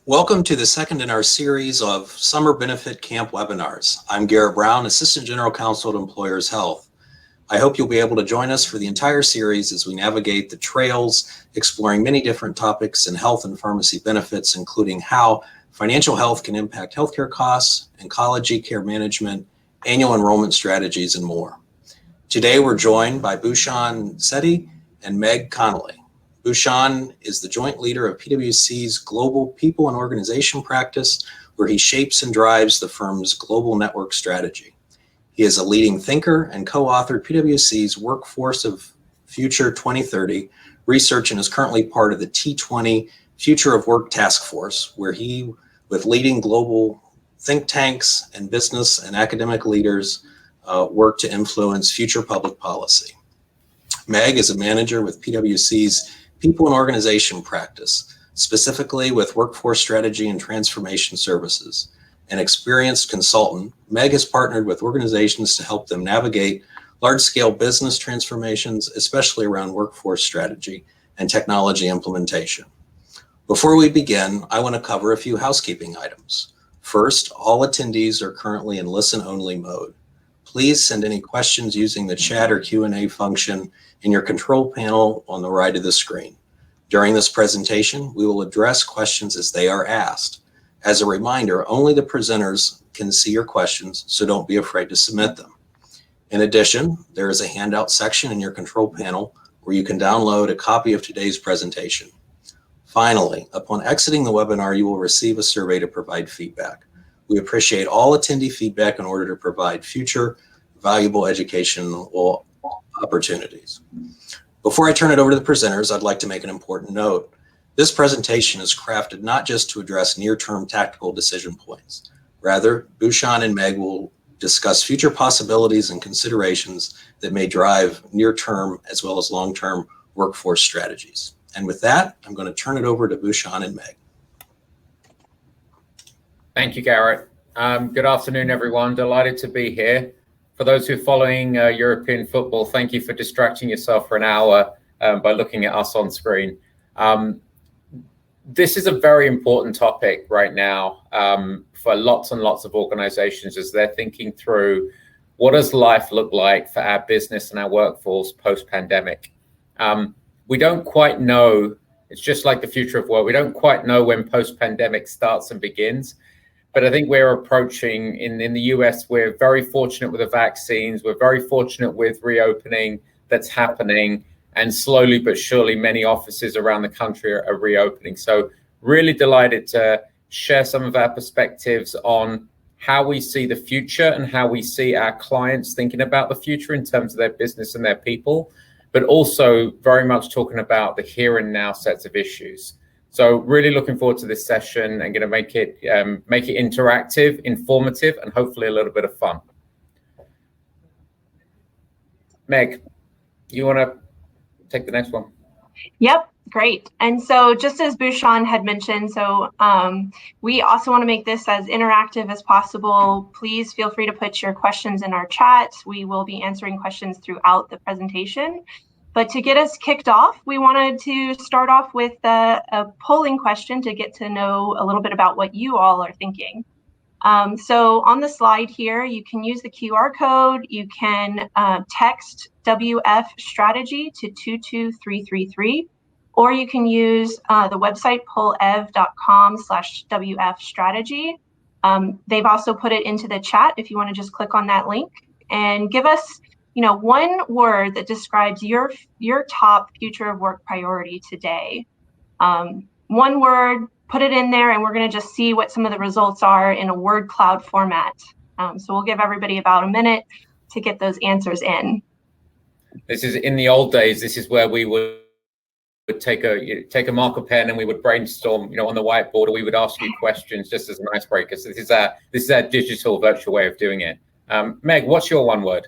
Welcome to the second in our series of Summer Benefit Camp webinars. I'm Garrett Brown, Assistant General Counsel at Employers Health. I hope you'll be able to join us for the entire series as we navigate the trails, exploring many different topics in health and pharmacy benefits, including how financial health can impact healthcare costs, oncology care management, annual enrollment strategies, and more. Today, we're joined by Bhushan Sethi and Meg Connelly. Bhushan is the joint leader of PwC's Global People and Organization practice, where he shapes and drives the firm's global network strategy. He is a leading thinker and co-authored PwC's Workforce of Future 2030 research and is currently part of the T20 Future of Work Task Force, where he, with leading global think tanks and business and academic leaders, work to influence future public policy. Meg is a manager with PwC's People and Organization practice, specifically with workforce strategy and transformation services. An experienced consultant, Meg has partnered with organizations to help them navigate large-scale business transformations, especially around workforce strategy and technology implementation. Before we begin, I want to cover a few housekeeping items. First, all attendees are currently in listen-only mode. Please send any questions using the chat or Q&A function in your control panel on the right of the screen. During this presentation, we will address questions as they are asked. As a reminder, only the presenters can see your questions, so don't be afraid to submit them. In addition, there is a handout section in your control panel where you can download a copy of today's presentation. Finally, upon exiting the webinar, you will receive a survey to provide feedback. We appreciate all attendee feedback in order to provide future valuable educational opportunities. Before I turn it over to the presenters, I'd like to make an important note. This presentation is crafted not just to address near-term tactical decision points. Rather, Bhushan and Meg will discuss future possibilities and considerations that may drive near-term as well as long-term workforce strategies. And with that, I'm going to turn it over to Bhushan and Meg. Thank you, Garrett. Good afternoon, everyone. Delighted to be here. For those who are following European football, thank you for distracting yourself for an hour by looking at us on screen. This is a very important topic right now for lots and lots of organizations as they're thinking through what does life look like for our business and our workforce post-pandemic. We don't quite know. It's just like the future of work. We don't quite know when post-pandemic starts and begins. But I think we're approaching, in the US, we're very fortunate with the vaccines. We're very fortunate with reopening that's happening. And slowly but surely, many offices around the country are reopening. So really delighted to share some of our perspectives on how we see the future and how we see our clients thinking about the future in terms of their business and their people, but also very much talking about the here and now sets of issues. So really looking forward to this session and going to make it interactive, informative, and hopefully a little bit of fun. Meg, you want to take the next one? Yep, great. And so just as Bhushan had mentioned, we also want to make this as interactive as possible. Please feel free to put your questions in our chat. We will be answering questions throughout the presentation. But to get us kicked off, we wanted to start off with a polling question to get to know a little bit about what you all are thinking. So on the slide here, you can use the QR code. You can text WF strategy to 22333, or you can use the website pollev.com/WF strategy. They've also put it into the chat if you want to just click on that link and give us one word that describes your top future of work priority today. One word, put it in there, and we're going to just see what some of the results are in a word cloud format. So we'll give everybody about a minute to get those answers in. This is in the old days. This is where we would take a marker pen and we would brainstorm, on the whiteboard, or we would ask you questions just as an icebreaker. So this is our digital virtual way of doing it. Meg, what's your one word?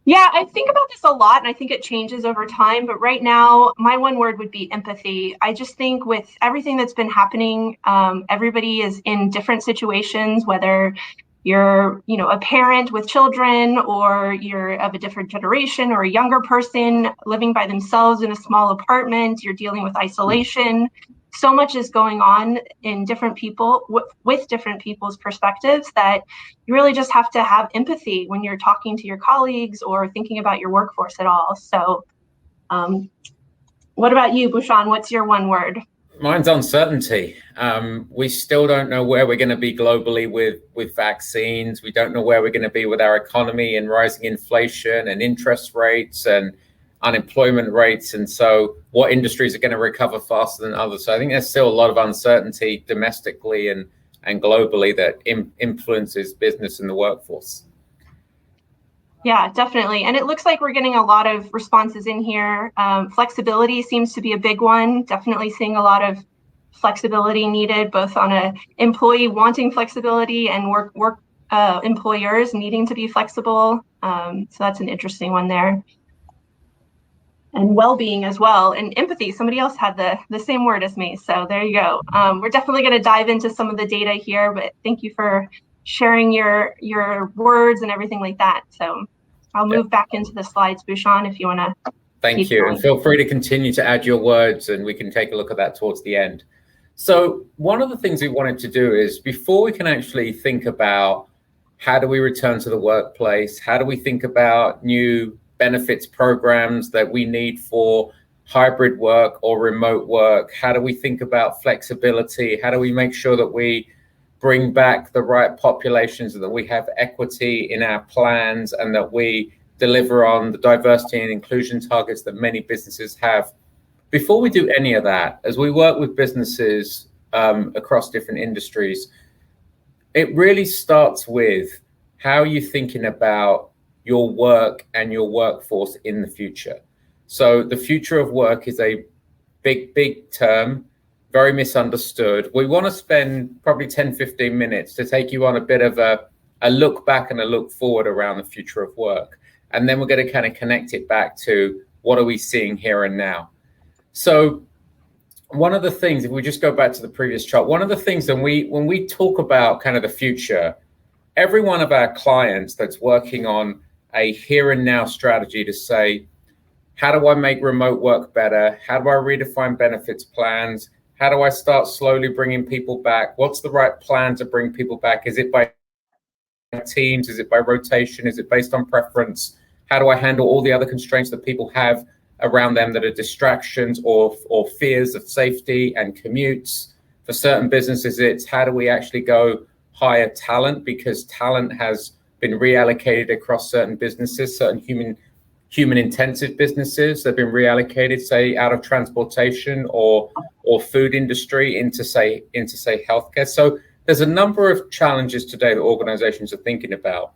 Yeah, I think about this a lot, and I think it changes over time. But right now, my one word would be empathy. I just think with everything that's been happening, everybody is in different situations, whether you're, a parent with children, or you're of a different generation, or a younger person living by themselves in a small apartment, you're dealing with isolation. so much is going on in different people with different people's perspectives that you really just have to have empathy when you're talking to your colleagues or thinking about your workforce at all. So what about you, Bhushan? What's your one word? Mine's uncertainty. We still don't know where we're going to be globally with vaccines. We don't know where we're going to be with our economy and rising inflation and interest rates and unemployment rates. And so what industries are going to recover faster than others? So I think there's still a lot of uncertainty domestically and globally that influences business and the workforce. Yeah, definitely. And it looks like we're getting a lot of responses in here. Flexibility seems to be a big one. Definitely seeing a lot of flexibility needed, both on a employee wanting flexibility and work employers needing to be flexible. So that's an interesting one there. And well-being as well, and empathy. Somebody else had the same word as me. So there you go. We're definitely going to dive into some of the data here, but thank you for sharing your words and everything like that. So I'll move back into the slides, Bhushan, if you want to. Thank you. And feel free to continue to add your words and we can take a look at that towards the end. So one of the things we wanted to do is before we can actually think about how do we return to the workplace, how do we think about new benefits programs that we need for hybrid work or remote work, how do we think about flexibility, how do we make sure that we bring back the right populations, that we have equity in our plans, and that we deliver on the diversity and inclusion targets that many businesses have. Before we do any of that, as we work with businesses across different industries, it really starts with how are you thinking about your work and your workforce in the future. So the future of work is a big term, very misunderstood. We want to spend probably 10, 15 minutes to take you on a bit of a look back and a look forward around the future of work. And then we're going to kind of connect it back to what are we seeing here and now. So one of the things, if we just go back to the previous chart, one of the things that when we talk about kind of the future, every one of our clients that's working on a here and now strategy to say, how do I make remote work better? How do I redefine benefits plans? How do I start slowly bringing people back? What's the right plan to bring people back? Is it by teams? Is it by rotation? Is it based on preference? How do I handle all the other constraints that people have around them that are distractions or fears of safety and commutes? For certain businesses, it's how do we actually go hire talent, because talent has been reallocated across certain businesses, certain human intensive businesses that have been reallocated, say, out of transportation or food industry into say healthcare. So there's a number of challenges today that organizations are thinking about.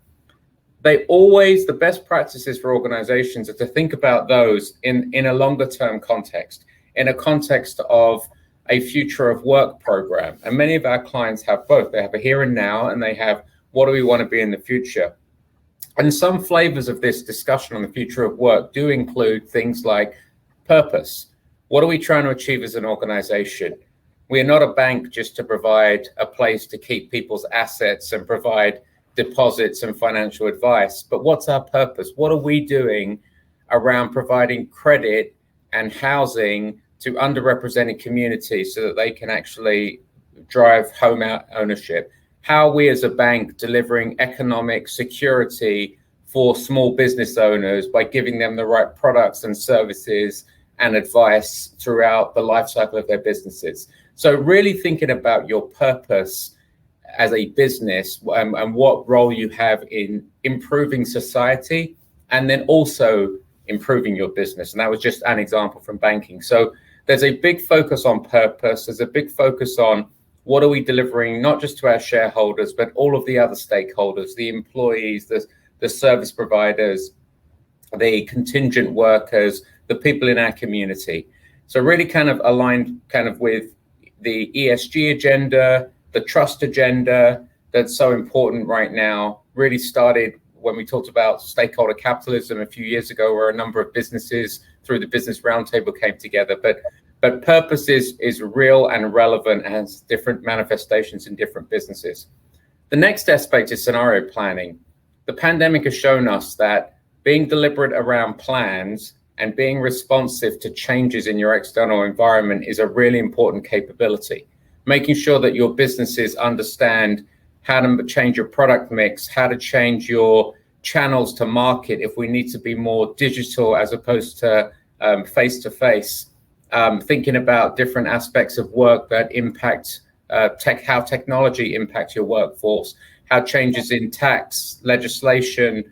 The best practices for organizations are to think about those in a longer term context, in a context of a future of work program. And many of our clients have both. They have a here and now, and they have what do we want to be in the future. And some flavors of this discussion on the future of work do include things like purpose. What are we trying to achieve as an organization? We are not a bank just to provide a place to keep people's assets and provide deposits and financial advice, but what's our purpose? What are we doing around providing credit and housing to underrepresented communities so that they can actually drive home ownership? How are we as a bank delivering economic security for small business owners by giving them the right products and services and advice throughout the life cycle of their businesses? So really thinking about your purpose as a business and what role you have in improving society and then also improving your business. And that was just an example from banking. So there's a big focus on purpose. There's a big focus on what are we delivering, not just to our shareholders, but all of the other stakeholders, the employees, the service providers, the contingent workers, the people in our community. So really kind of aligned kind of with the ESG agenda, the trust agenda that's so important right now. Really started when we talked about stakeholder capitalism a few years ago, where a number of businesses through the Business Roundtable came together. But purpose is real and relevant and has different manifestations in different businesses. The next aspect is scenario planning. The pandemic has shown us that being deliberate around plans and being responsive to changes in your external environment is a really important capability. Making sure that your businesses understand how to change your product mix, how to change your channels to market if we need to be more digital as opposed to face-to-face. Thinking about different aspects of work that impact how technology impacts your workforce, how changes in tax, legislation,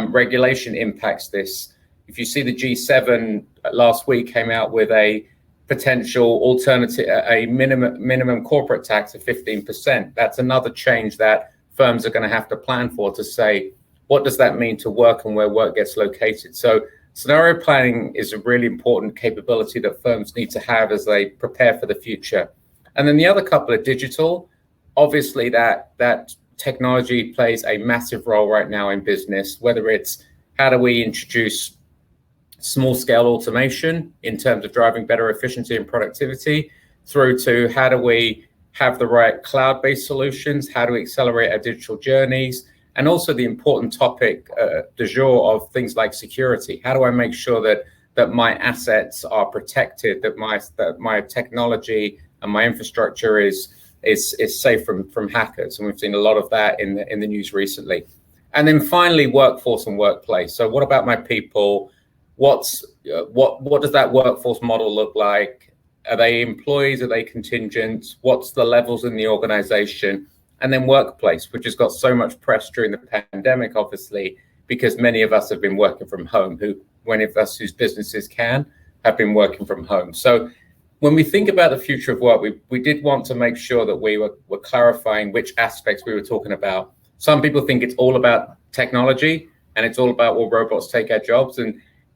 regulation impacts this. If you see the G7 last week came out with a potential alternative, a minimum corporate tax of 15%. That's another change that firms are going to have to plan for, to say, what does that mean to work and where work gets located? So scenario planning is a really important capability that firms need to have as they prepare for the future. And then the other couple are digital. Obviously, that technology plays a massive role right now in business, whether it's how do we introduce small scale automation in terms of driving better efficiency and productivity, through to how do we have the right cloud-based solutions, how do we accelerate our digital journeys, and also the important topic du jour of things like security. How do I make sure that my assets are protected, that my technology and my infrastructure is safe from hackers? And we've seen a lot of that in the news recently. And then finally, workforce and workplace. So what about my people? What does that workforce model look like? Are they employees? Are they contingent? What's the levels in the organization? And then workplace, which has got so much press during the pandemic, obviously, because many of us have been working from home, many of us whose businesses have been working from home. So when we think about the future of work, we did want to make sure that we were clarifying which aspects we were talking about. Some people think it's all about technology and it's all about, will robots take our jobs?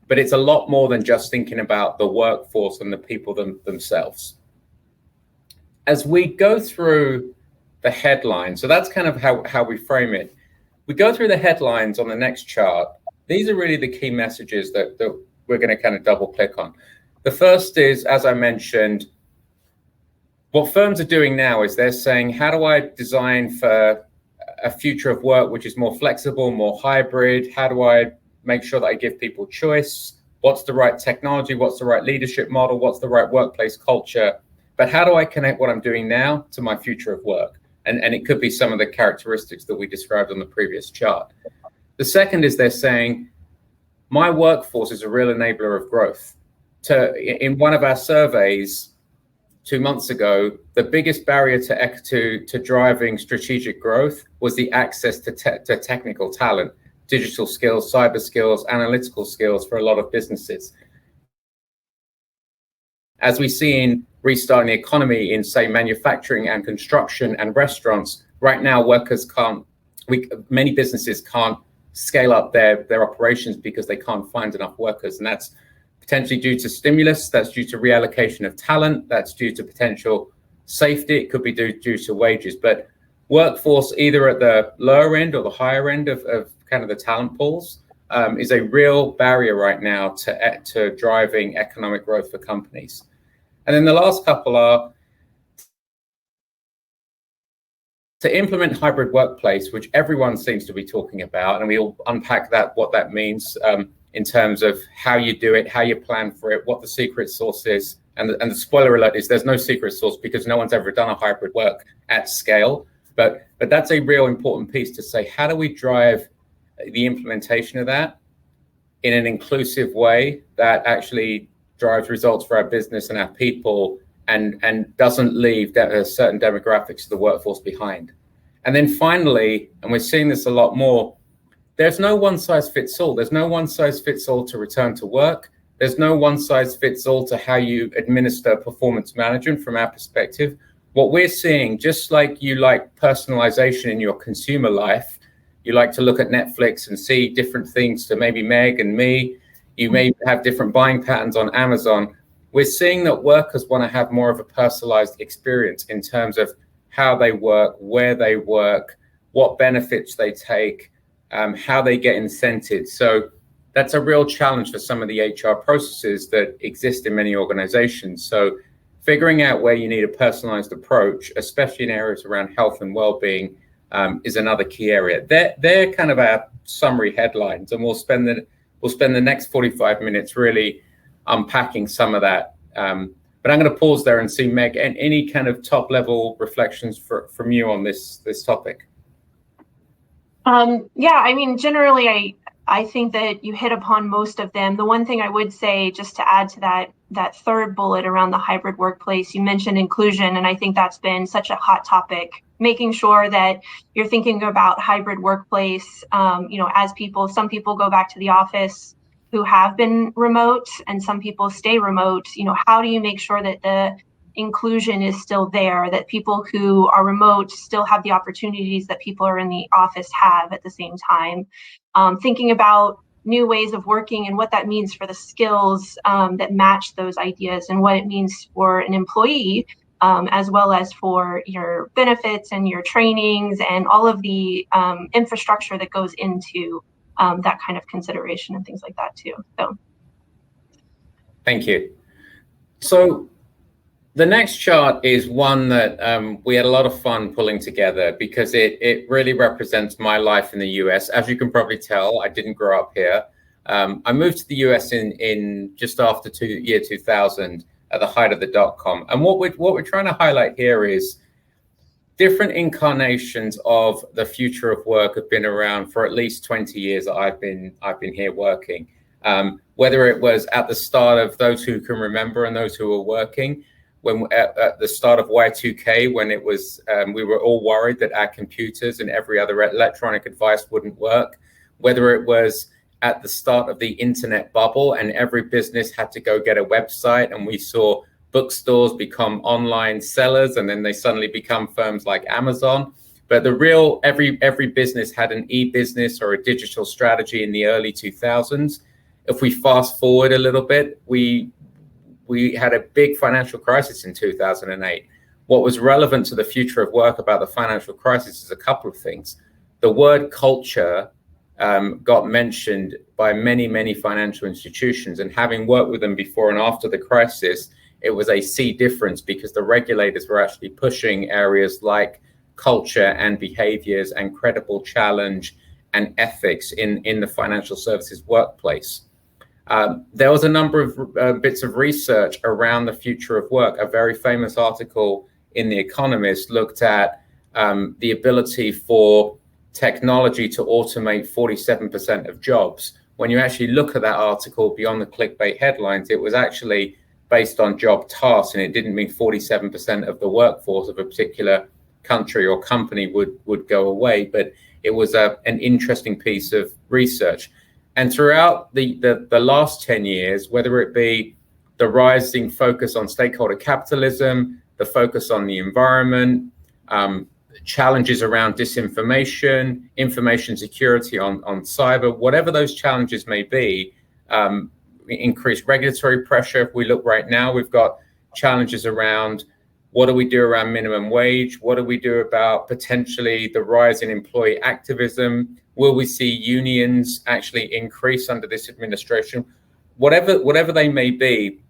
But it's a lot more than just thinking about the workforce and the people themselves. As we go through the headlines, so that's kind of how we frame it. We go through the headlines on the next chart. These are really the key messages that we're going to kind of double click on. The first is, as I mentioned, what firms are doing now is they're saying, how do I design for a future of work which is more flexible, more hybrid? How do I make sure that I give people choice? What's the right technology? What's the right leadership model? What's the right workplace culture? But how do I connect what I'm doing now to my future of work? And it could be some of the characteristics that we described on the previous chart. The second is they're saying, my workforce is a real enabler of growth. In one of our surveys 2 months ago, the biggest barrier to driving strategic growth was the access to technical talent, digital skills, cyber skills, analytical skills for a lot of businesses. As we see in restarting the economy in, say, manufacturing and construction and restaurants, right now many businesses can't scale up their operations because they can't find enough workers. And that's potentially due to stimulus, that's due to reallocation of talent, that's due to potential safety, it could be due to wages. But workforce, either at the lower end or the higher end of kind of the talent pools, is a real barrier right now to driving economic growth for companies. And then the last couple are to implement hybrid workplace, which everyone seems to be talking about, and we'll unpack what that means in terms of how you do it, how you plan for it, what the secret sauce is. And the spoiler alert is there's no secret sauce because no one's ever done a hybrid work at scale. But that's a real important piece to say, how do we drive the implementation of that in an inclusive way that actually drives results for our business and our people and doesn't leave certain demographics of the workforce behind. And then finally, and we're seeing this a lot more, there's no one size fits all. There's no one size fits all to return to work. There's no one size fits all to how you administer performance management from our perspective. What we're seeing, just like you like personalization in your consumer life, you like to look at Netflix and see different things to maybe Meg and me, you may have different buying patterns on Amazon. We're seeing that workers want to have more of a personalized experience in terms of how they work, where they work, what benefits they take, how they get incented. So that's a real challenge for some of the HR processes that exist in many organizations. So figuring out where you need a personalized approach, especially in areas around health and well-being, is another key area. They're kind of our summary headlines, and we'll spend we'll spend the next 45 minutes really unpacking some of that. But I'm going to pause there and see, Meg, any kind of top level reflections from you on this topic. Yeah, I mean, generally, I think that you hit upon most of them. The one thing I would say, just to add to that third bullet around the hybrid workplace, you mentioned inclusion, and I think that's been such a hot topic, making sure that you're thinking about hybrid workplace, as some people go back to the office who have been remote and some people stay remote. How do you make sure that the inclusion is still there, that people who are remote still have the opportunities that people are in the office have at the same time? Thinking about new ways of working and what that means for the skills that match those ideas, and what it means for an employee, as well as for your benefits and your trainings and all of the infrastructure that goes into that kind of consideration and things like that too. So, thank you. So the next chart is one that we had a lot of fun pulling together, because it really represents my life in the US. As you can probably tell, I didn't grow up here. I moved to the US in just after year 2000 at the height of the .com. And what we're trying to highlight here is different incarnations of the future of work have been around for at least 20 years that I've been here working. Whether it was at the start of those who can remember and those who are working, when at the start of Y2K, when it was we were all worried that our computers and every other electronic device wouldn't work, whether it was at the start of the internet bubble and every business had to go get a website, and we saw bookstores become online sellers, and then they suddenly become firms like Amazon. But the real every business had an e-business or a digital strategy in the early 2000s. If we fast forward a little bit, we had a big financial crisis in 2008. What was relevant to the future of work about the financial crisis is a couple of things. The word culture got mentioned by many financial institutions, and having worked with them before and after the crisis, it was a sea difference, because the regulators were actually pushing areas like culture and behaviors and credible challenge and ethics in the financial services workplace. There was a number of bits of research around the future of work. A very famous article in The Economist looked at the ability for technology to automate 47% of jobs. When you actually look at that article beyond the clickbait headlines, it was actually based on job tasks, and it didn't mean 47% of the workforce of a particular country or company would go away, but it was an interesting piece of research. And throughout the last 10 years, whether it be the rising focus on stakeholder capitalism, the focus on the environment, challenges around disinformation, information security on cyber, whatever those challenges may be, increased regulatory pressure. If we look right now, we've got challenges around what do we do around minimum wage? What do we do about potentially the rise in employee activism? Will we see unions actually increase under this administration? Whatever they may be,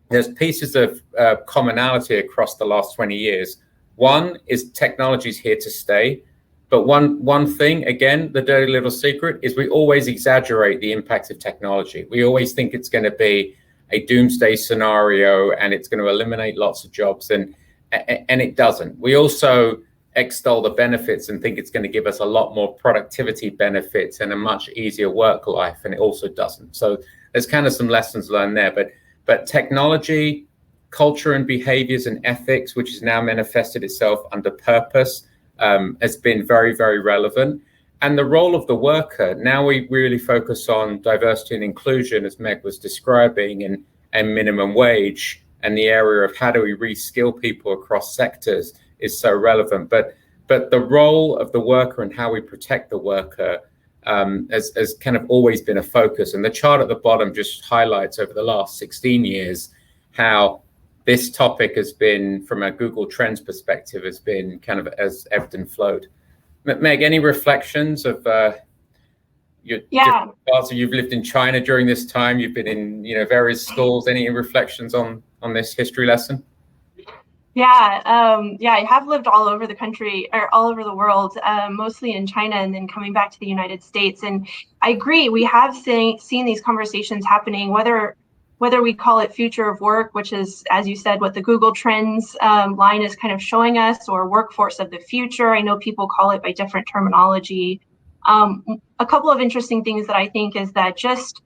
there's pieces of commonality across the last 20 years. One is technology's here to stay. But one thing, again, the dirty little secret, is we always exaggerate the impact of technology. We always think it's going to be a doomsday scenario and it's going to eliminate lots of jobs, and it doesn't. We also extol the benefits and think it's going to give us a lot more productivity benefits and a much easier work life, and it also doesn't. So there's kind of some lessons learned there. But technology, culture and behaviors and ethics, which has now manifested itself under purpose, has been very relevant. And the role of the worker, now we really focus on diversity and inclusion, as Meg was describing, and minimum wage, and the area of how do we reskill people across sectors is so relevant. But the role of the worker and how we protect the worker has kind of always been a focus. And the chart at the bottom just highlights over the last 16 years how this topic has been, from a Google Trends perspective, has been kind of as ebbed and flowed. Meg, any reflections of you've lived in China during this time, you've been in various schools, any reflections on this history lesson? Yeah, I have lived all over the country or all over the world, mostly in China and then coming back to the United States. And I agree, we have seen these conversations happening, whether we call it future of work, which is, as you said, what the Google Trends line is kind of showing us, or workforce of the future. I know people call it by different terminology. A couple of interesting things that I think is that just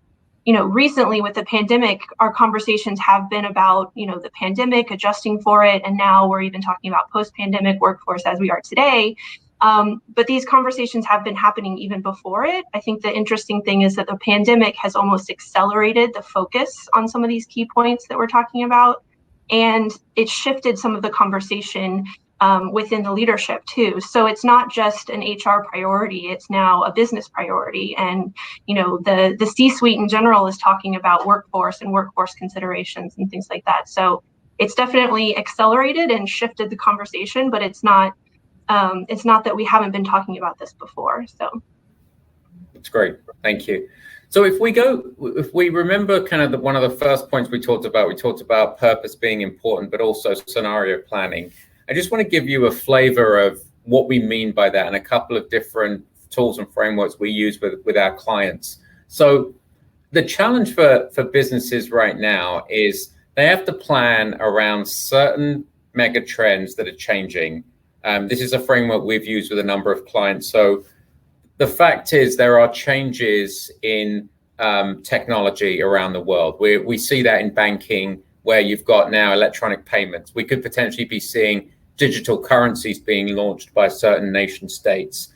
recently with the pandemic, our conversations have been about, the pandemic, adjusting for it. And now we're even talking about post-pandemic workforce as we are today. But these conversations have been happening even before it. I think the interesting thing is that the pandemic has almost accelerated the focus on some of these key points that we're talking about. And it shifted some of the conversation within the leadership too. So it's not just an HR priority, it's now a business priority. And the C-suite in general is talking about workforce and workforce considerations and things like that. So it's definitely accelerated and shifted the conversation, but it's not that we haven't been talking about this before. So that's great. Thank you. So if we remember kind of one of the first points we talked about purpose being important, but also scenario planning. I just want to give you a flavor of what we mean by that and a couple of different tools and frameworks we use with our clients. So the challenge for businesses right now is they have to plan around certain mega trends that are changing. This is a framework we've used with a number of clients. So the fact is there are changes in technology around the world. We see that in banking, where you've got now electronic payments. We could potentially be seeing digital currencies being launched by certain nation states.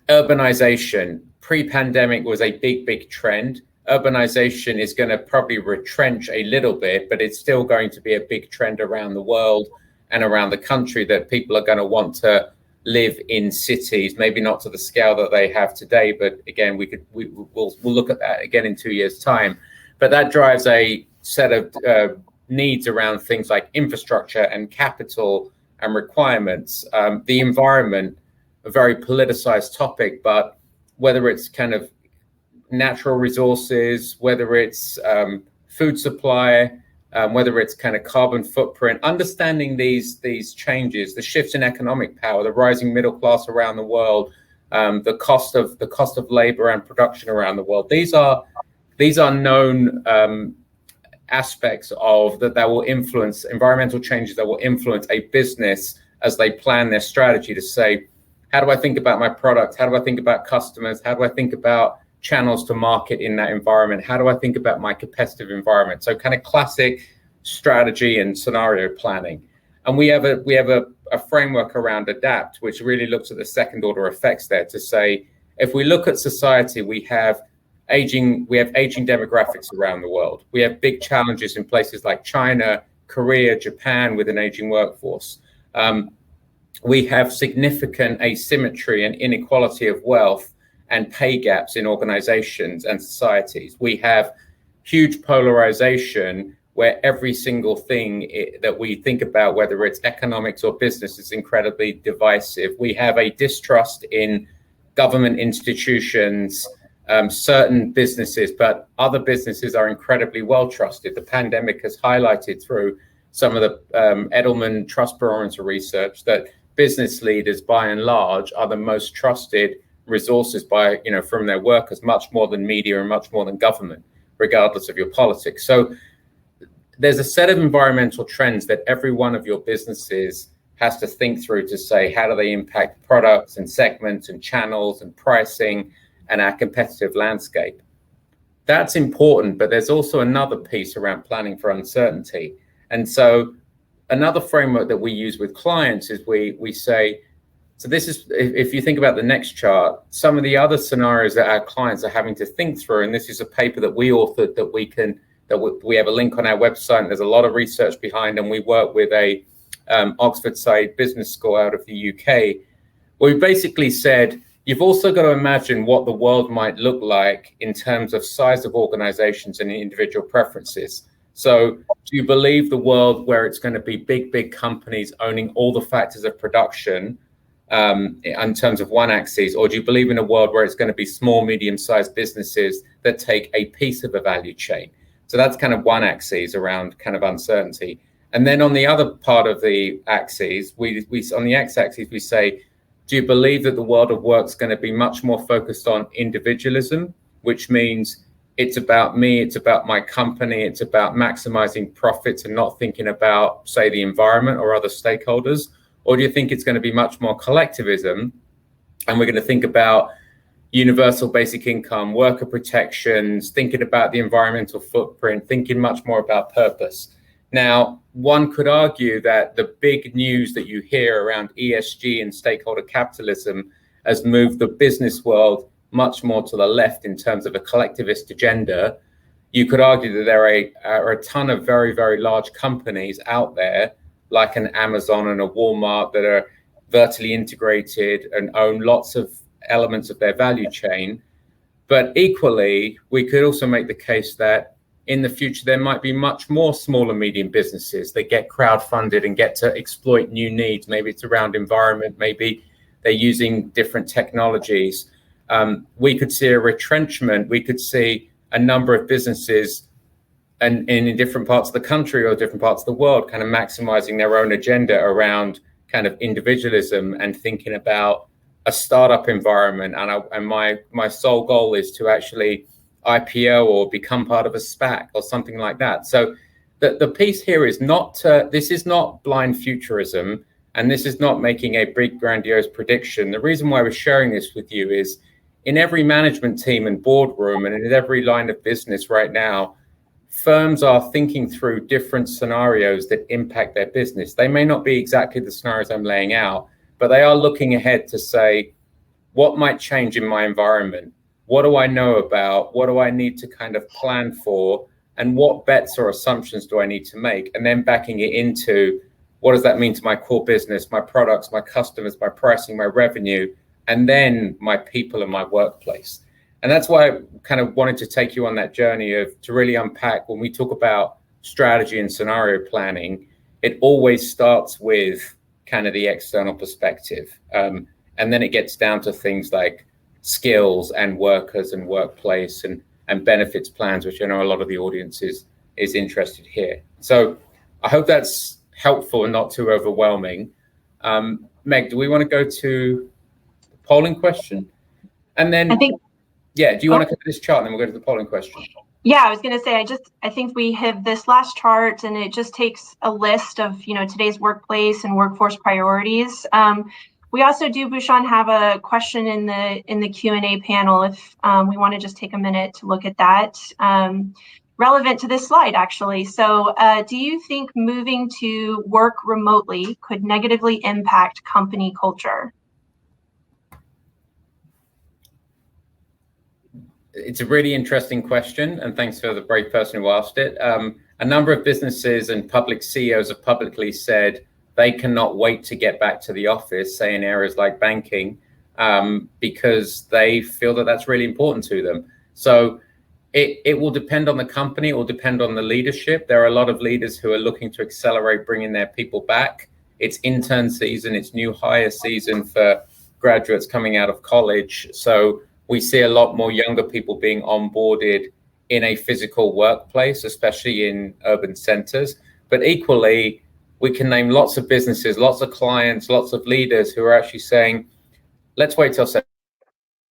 Urbanization, pre-pandemic was a big trend. Urbanization is going to probably retrench a little bit, but it's still going to be a big trend around the world and around the country, that people are going to want to live in cities, maybe not to the scale that they have today, but again, we'll look at that again in 2 years' time. But that drives a set of needs around things like infrastructure and capital and requirements. The environment, a very politicized topic, but whether it's kind of natural resources, whether it's food supply, whether it's kind of carbon footprint, understanding these changes, the shifts in economic power, the rising middle class around the world, the cost of labor and production around the world. These are known aspects of that will influence environmental changes, that will influence a business as they plan their strategy to say, how do I think about my product? How do I think about customers? How do I think about channels to market in that environment? How do I think about my competitive environment? So kind of classic strategy and scenario planning. And we have a framework around ADAPT, which really looks at the second order effects there to say, if we look at society, we have aging demographics around the world. We have big challenges in places like China, Korea, Japan with an aging workforce. We have significant asymmetry and inequality of wealth and pay gaps in organizations and societies. We have huge polarization where every single thing that we think about, whether it's economics or business, is incredibly divisive. We have a distrust in government institutions, certain businesses, but other businesses are incredibly well trusted. The pandemic has highlighted through some of the Edelman Trust Barometer research that business leaders, by and large, are the most trusted resources from their workers, much more than media and much more than government, regardless of your politics. So there's a set of environmental trends that every one of your businesses has to think through to say, how do they impact products and segments and channels and pricing and our competitive landscape? That's important, but there's also another piece around planning for uncertainty. And so another framework that we use with clients is we say, so this is, if you think about the next chart, some of the other scenarios that our clients are having to think through, and this is a paper that we authored that we have a link on our website, and there's a lot of research behind, and we work with a Oxford Side Business School out of the UK, where we basically said, you've also got to imagine what the world might look like in terms of size of organizations and individual preferences. So do you believe the world where it's going to be big companies owning all the factors of production in terms of one axis, or do you believe in a world where it's going to be small, medium-sized businesses that take a piece of a value chain? So that's kind of one axis around kind of uncertainty. And then on the other part of the axis, we on the x-axis, we say, do you believe that the world of work is going to be much more focused on individualism, which means it's about me, it's about my company, it's about maximizing profits and not thinking about, say, the environment or other stakeholders? Or do you think it's going to be much more collectivism, and we're going to think about universal basic income, worker protections, thinking about the environmental footprint, thinking much more about purpose? Now, one could argue that the big news that you hear around ESG and stakeholder capitalism has moved the business world much more to the left in terms of a collectivist agenda. You could argue that there are a ton of very, very large companies out there, like an Amazon and a Walmart, that are vertically integrated and own lots of elements of their value chain. But equally, we could also make the case that in the future, there might be much more small and medium businesses that get crowdfunded and get to exploit new needs. Maybe it's around environment, maybe they're using different technologies. We could see a retrenchment. We could see a number of businesses and in different parts of the country or different parts of the world kind of maximizing their own agenda around kind of individualism and thinking about a startup environment. And my sole goal is to actually IPO or become part of a SPAC or something like that. So the piece here is not, this is not blind futurism, and this is not making a big grandiose prediction. The reason why we're sharing this with you is in every management team and boardroom and in every line of business right now, firms are thinking through different scenarios that impact their business. They may not be exactly the scenarios I'm laying out, but they are looking ahead to say, what might change in my environment? What do I know about? What do I need to kind of plan for? And what bets or assumptions do I need to make? And then backing it into, what does that mean to my core business, my products, my customers, my pricing, my revenue, and then my people and my workplace? And that's why I kind of wanted to take you on that journey to really unpack, when we talk about strategy and scenario planning, it always starts with kind of the external perspective. And then it gets down to things like skills and workers and workplace and benefits plans, which I know a lot of the audience is interested here. So I hope that's helpful and not too overwhelming. Meg, do we want to go to the polling question? And then, do you want to cover this chart and then we'll go to the polling question? Yeah, I was going to say, I think we have this last chart and it just takes a list of, today's workplace and workforce priorities. We also do, Bhushan, have a question in the Q&A panel if we want to just take a minute to look at that. Relevant to this slide, actually. So do you think moving to work remotely could negatively impact company culture? It's a really interesting question, and thanks for the brave person who asked it. A number of businesses and public CEOs have publicly said they cannot wait to get back to the office, say in areas like banking, because they feel that that's really important to them. So it will depend on the company, it will depend on the leadership. There are a lot of leaders who are looking to accelerate bringing their people back. It's intern season, it's new hire season for graduates coming out of college. So we see a lot more younger people being onboarded in a physical workplace, especially in urban centers. But equally, we can name lots of businesses, lots of clients, lots of leaders who are actually saying, let's wait till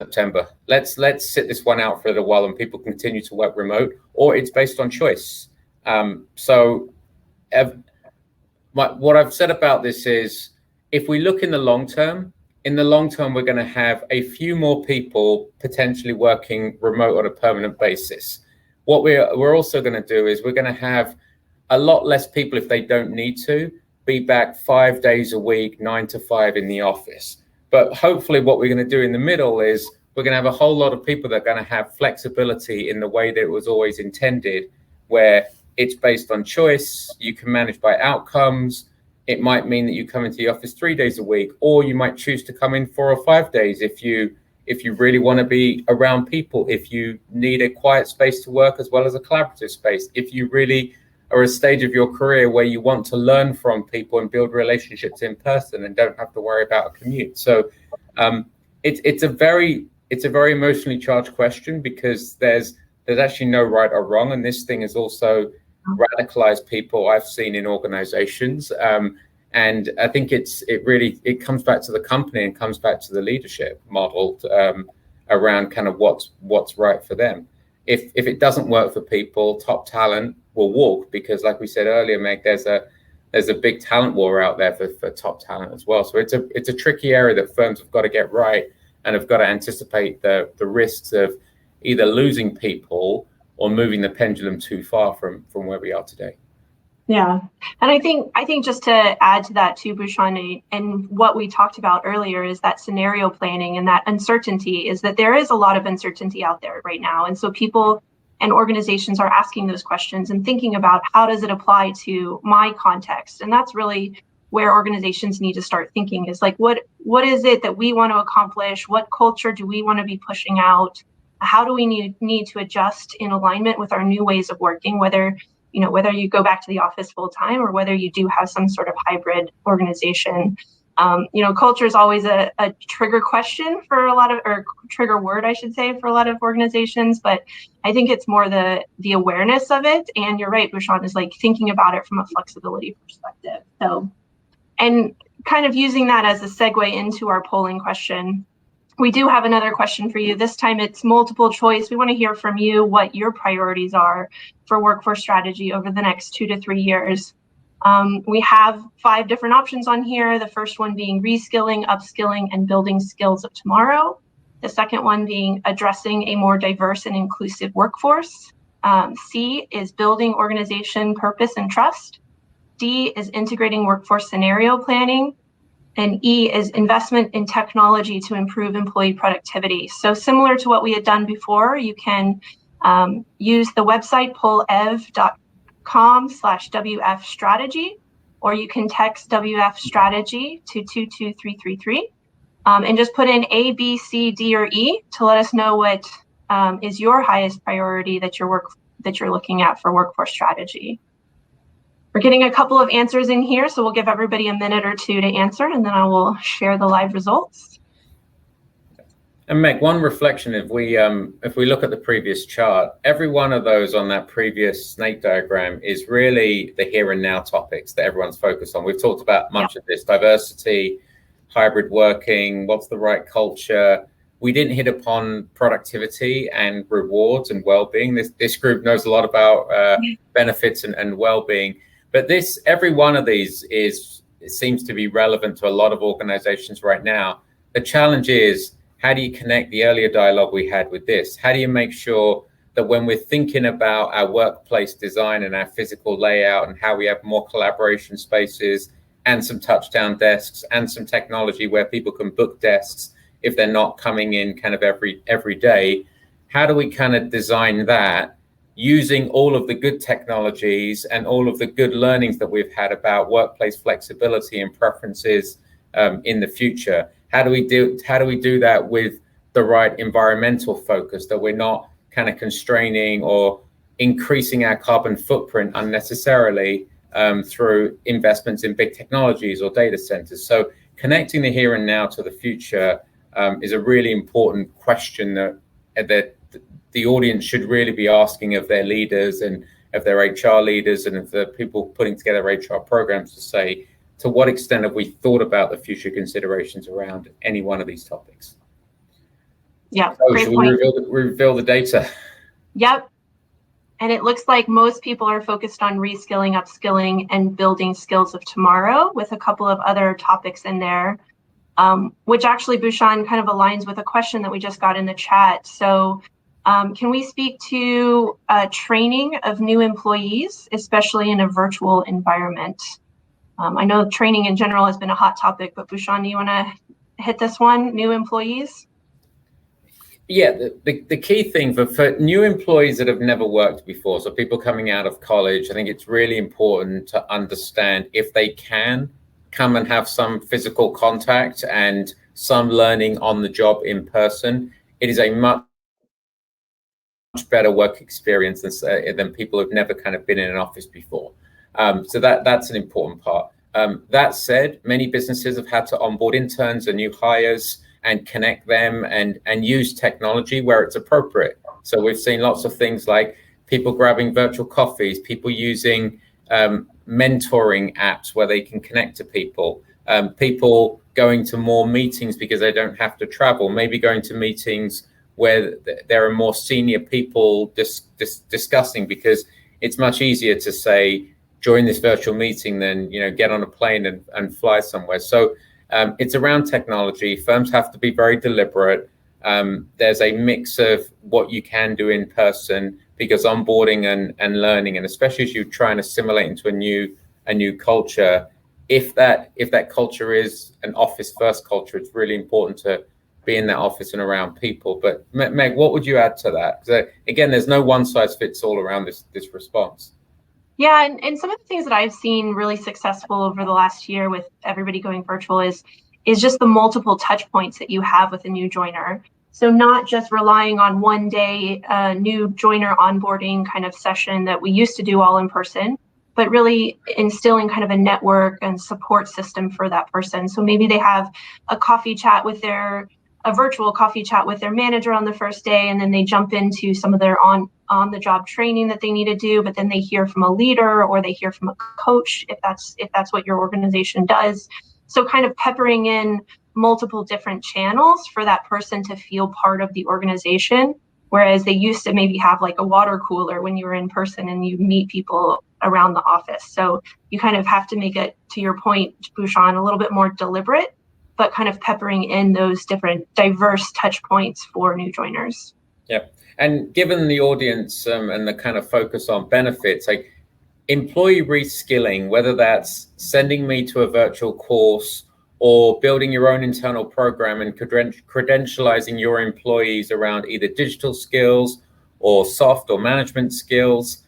September. Let's sit this one out for a little while and people continue to work remote, or it's based on choice. What I've said about this is, if we look in the long term, we're going to have a few more people potentially working remote on a permanent basis. What we're also going to do is we're going to have a lot less people, if they don't need to, be back 5 days a week, 9 to 5 in the office. But hopefully what we're going to do in the middle is we're going to have a whole lot of people that are going to have flexibility in the way that it was always intended, where it's based on choice, you can manage by outcomes. It might mean that you come into the office 3 days a week, or you might choose to come in 4 or 5 days if you really want to be around people, if you need a quiet space to work as well as a collaborative space, if you really are at a stage of your career where you want to learn from people and build relationships in person and don't have to worry about a commute. So it's a very emotionally charged question, because there's actually no right or wrong, and this thing is also radicalized people I've seen in organizations. And I think it comes back to the company and comes back to the leadership model around kind of what's right for them. If it doesn't work for people, top talent will walk, because like we said earlier, Meg, there's a big talent war out there for top talent as well. So it's a tricky area that firms have got to get right, and have got to anticipate the risks of either losing people or moving the pendulum too far from where we are today. Yeah. And I think just to add to that too, Bhushan, and what we talked about earlier is that scenario planning and that uncertainty, is that there is a lot of uncertainty out there right now. And so people and organizations are asking those questions and thinking about, how does it apply to my context? And that's really where organizations need to start thinking, is like, what is it that we want to accomplish? What culture do we want to be pushing out? How do we need to adjust in alignment with our new ways of working, whether you go back to the office full time or whether you do have some sort of hybrid organization. Culture is always a trigger question for a lot of, or trigger word, I should say, for a lot of organizations. But I think it's more the awareness of it. And you're right, Bhushan, is like thinking about it from a flexibility perspective. So, and kind of using that as a segue into our polling question, we do have another question for you. This time it's multiple choice. We want to hear from you what your priorities are for workforce strategy over the next 2 to 3 years. We have 5 different options on here. The first one being reskilling, upskilling, and building skills of tomorrow. The second one being addressing a more diverse and inclusive workforce. C is building organization purpose and trust. D is integrating workforce scenario planning. And E is investment in technology to improve employee productivity. So similar to what we had done before, you can use the website pollev.com/WF strategy, or you can text WF strategy to 22333 and just put in A, B, C, D, or E to let us know what is your highest priority that you're looking at for workforce strategy. We're getting a couple of answers in here, so we'll give everybody a minute or two to answer, and then I will share the live results. And Meg, one reflection, if we look at the previous chart, every one of those on that previous snake diagram is really the here and now topics that everyone's focused on. We've talked about much of this: diversity, hybrid working, what's the right culture. We didn't hit upon productivity and rewards and well-being. This group knows a lot about benefits and well-being. But every one of these seems to be relevant to a lot of organizations right now. The challenge is, how do you connect the earlier dialogue we had with this? How do you make sure that when we're thinking about our workplace design and our physical layout and how we have more collaboration spaces and some touchdown desks and some technology where people can book desks if they're not coming in kind of every day, how do we kind of design that using all of the good technologies and all of the good learnings that we've had about workplace flexibility and preferences in the future? How do we do that with the right environmental focus, that we're not kind of constraining or increasing our carbon footprint unnecessarily through investments in big technologies or data centers? So connecting the here and now to the future is a really important question that the audience should really be asking of their leaders and of their HR leaders and of the people putting together HR programs, to say, to what extent have we thought about the future considerations around any one of these topics? Yeah, so great should point. we reveal the data? Yep. And it looks like most people are focused on reskilling, upskilling, and building skills of tomorrow, with a couple of other topics in there, which actually, Bhushan, kind of aligns with a question that we just got in the chat. So can we speak to training of new employees, especially in a virtual environment? I know training in general has been a hot topic, but Bhushan, do you want to hit this one, new employees? Yeah, the key thing for new employees that have never worked before, so people coming out of college, I think it's really important to understand, if they can, come and have some physical contact and some learning on the job in person. It is a much better work experience than people who've never kind of been in an office before. So that's an important part. That said, many businesses have had to onboard interns and new hires and connect them and use technology where it's appropriate. So we've seen lots of things like people grabbing virtual coffees, people using mentoring apps where they can connect to people, people going to more meetings because they don't have to travel, maybe going to meetings where there are more senior people discussing, because it's much easier to say, join this virtual meeting than, get on a plane and fly somewhere. So it's around technology. Firms have to be very deliberate. There's a mix of what you can do in person, because onboarding and learning, and especially as you try and assimilate into a new culture, if that culture is an office first culture, it's really important to be in that office and around people. But Meg, what would you add to that? Because again, there's no one size fits all around this response. Yeah, and some of the things that I've seen really successful over the last year with everybody going virtual is just the multiple touch points that you have with a new joiner. So not just relying on one day new joiner onboarding kind of session that we used to do all in person, but really instilling kind of a network and support system for that person. So maybe they have a virtual coffee chat with their manager on the first day, and then they jump into some of their on the job training that they need to do, but then they hear from a leader or they hear from a coach if that's what your organization does. So kind of peppering in multiple different channels for that person to feel part of the organization, whereas they used to maybe have like a water cooler when you were in person and you meet people around the office. So you kind of have to make it, to your point, Bhushan, a little bit more deliberate, but kind of peppering in those different diverse touch points for new joiners. Yeah. And given the audience and the kind of focus on benefits, like employee reskilling, whether that's sending me to a virtual course or building your own internal program and credentializing your employees around either digital skills or soft or management skills,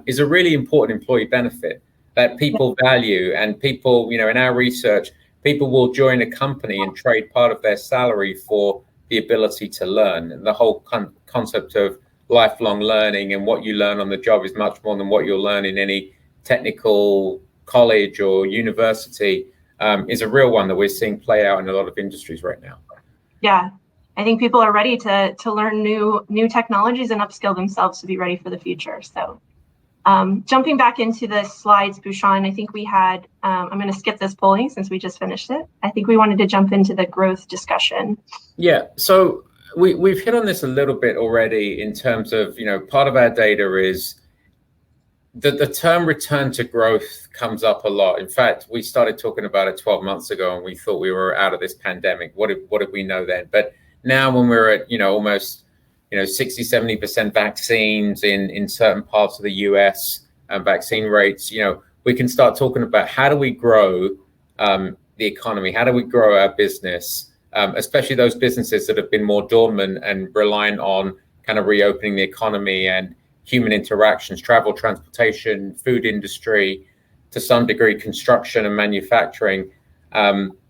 is a really important employee benefit that people value. And people, in our research, people will join a company and trade part of their salary for the ability to learn. And the whole concept of lifelong learning and what you learn on the job is much more than what you'll learn in any technical college or university, is a real one that we're seeing play out in a lot of industries right now. Yeah, I think people are ready to learn new technologies and upskill themselves to be ready for the future. So jumping back into the slides, Bhushan, I think we had, I'm going to skip this polling since we just finished it. I think we wanted to jump into the growth discussion. Yeah, so we've hit on this a little bit already in terms of, part of our data is the term return to growth comes up a lot. In fact, we started talking about it 12 months ago and we thought we were out of this pandemic. What did we know then? But now when we're at, almost 60-70% vaccines in certain parts of the US and vaccine rates, we can start talking about how do we grow the economy? How do we grow our business, especially those businesses that have been more dormant and reliant on kind of reopening the economy and human interactions, travel, transportation, food industry, to some degree, construction and manufacturing,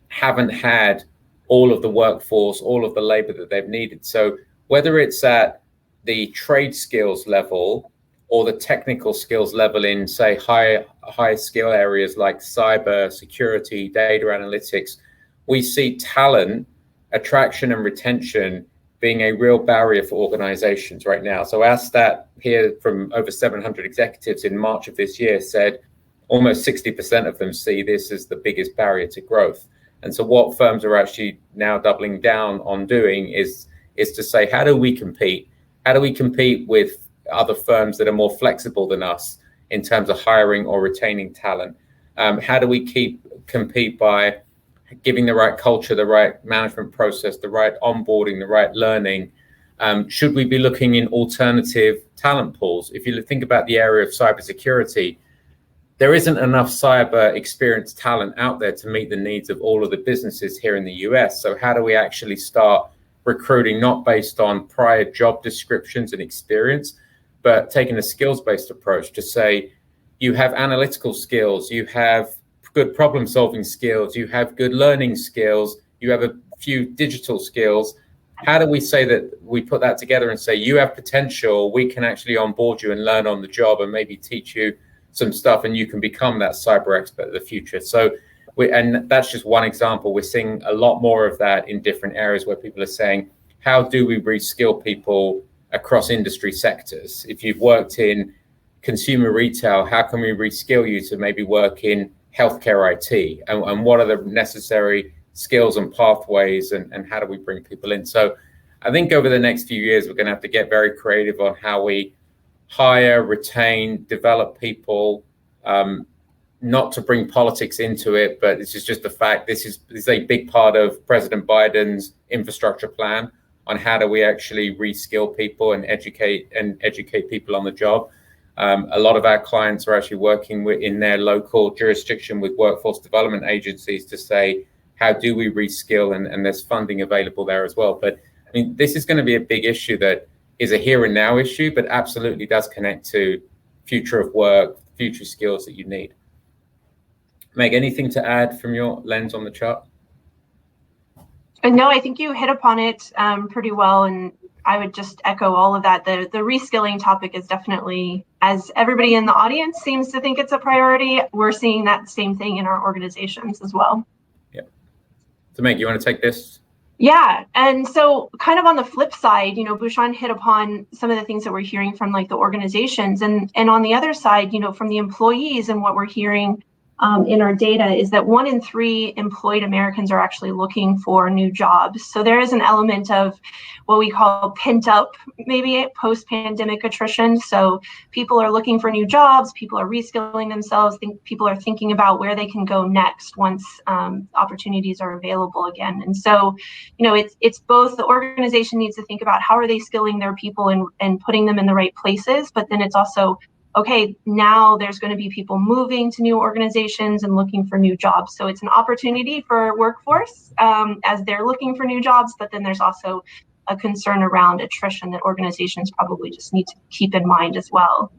haven't had all of the workforce, all of the labor that they've needed. So whether it's at the trade skills level or the technical skills level in, say, high skill areas like cyber security, data analytics, we see talent, attraction and retention being a real barrier for organizations right now. So our stat here from over 700 executives in March of this year said almost 60% of them see this as the biggest barrier to growth. And so what firms are actually now doubling down on doing is to say, how do we compete? How do we compete with other firms that are more flexible than us in terms of hiring or retaining talent? How do we compete by giving the right culture, the right management process, the right onboarding, the right learning? Should we be looking in alternative talent pools? If you think about the area of cybersecurity, there isn't enough cyber experienced talent out there to meet the needs of all of the businesses here in the US. So how do we actually start recruiting, not based on prior job descriptions and experience, but taking a skills-based approach to say, you have analytical skills, you have good problem solving skills, you have good learning skills, you have a few digital skills. How do we say that we put that together and say, you have potential, we can actually onboard you and learn on the job and maybe teach you some stuff and you can become that cyber expert of the future. So and that's just one example. We're seeing a lot more of that in different areas where people are saying, how do we reskill people across industry sectors. If you've worked in consumer retail, how can we reskill you to maybe work in healthcare IT? And what are the necessary skills and pathways, and how do we bring people in? So I think over the next few years, we're going to have to get very creative on how we hire, retain, develop people, not to bring politics into it, but this is just the fact this is a big part of President Biden's infrastructure plan on how do we actually reskill people and educate people on the job. A lot of our clients are actually working in their local jurisdiction with workforce development agencies to say, how do we reskill? And there's funding available there as well. But I mean, this is going to be a big issue that is a here and now issue, but absolutely does connect to future of work, future skills that you need. Meg, anything to add from your lens on the chart? No, I think you hit upon it pretty well, and I would just echo all of that. The reskilling topic is definitely, as everybody in the audience seems to think it's a priority, we're seeing that same thing in our organizations as well. Yeah. So Meg, you want to take this? Yeah, and so kind of on the flip side, Bhushan hit upon some of the things that we're hearing from like the organizations, and on the other side, from the employees, and what we're hearing in our data is that 1 in 3 employed Americans are actually looking for new jobs. So there is an element of what we call pent up, maybe post-pandemic attrition. So people are looking for new jobs, people are reskilling themselves, people are thinking about where they can go next once opportunities are available again. And so, it's both the organization needs to think about how are they skilling their people and putting them in the right places, but then it's also, okay, now there's going to be people moving to new organizations and looking for new jobs. So it's an opportunity for workforce as they're looking for new jobs, but then there's also a concern around attrition that organizations probably just need to keep in mind as well.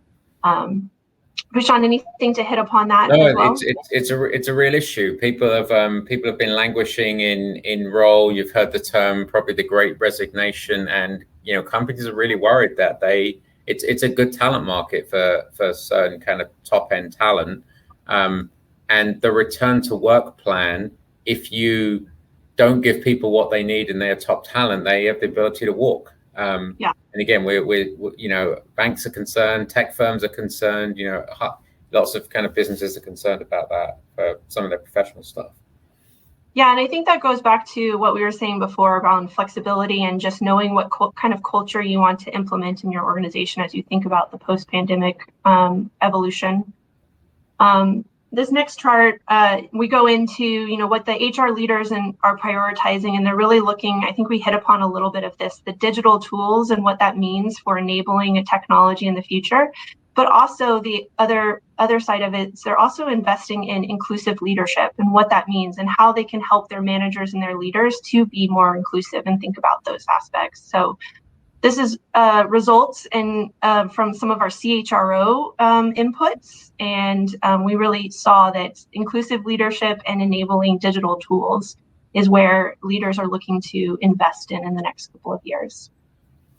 Bhushan, anything to hit upon that? No, as well? it's a real issue. People have been languishing in role. You've heard the term, probably the Great Resignation, and companies are really worried that it's a good talent market for certain kind of top end talent, and the return to work plan, if you don't give people what they need and they're top talent, they have the ability to walk. Yeah. And again, we're banks are concerned, tech firms are concerned, lots of kind of businesses are concerned about that for some of their professional stuff. Yeah, and I think that goes back to what we were saying before around flexibility and just knowing what kind of culture you want to implement in your organization as you think about the post-pandemic evolution. This next chart, we go into, what the HR leaders are prioritizing, and they're really looking, I think we hit upon a little bit of this, the digital tools and what that means for enabling a technology in the future. But also the other side of it, they're also investing in inclusive leadership and what that means and how they can help their managers and their leaders to be more inclusive and think about those aspects. So this is results from some of our CHRO inputs, and we really saw that inclusive leadership and enabling digital tools is where leaders are looking to invest in the next couple of years.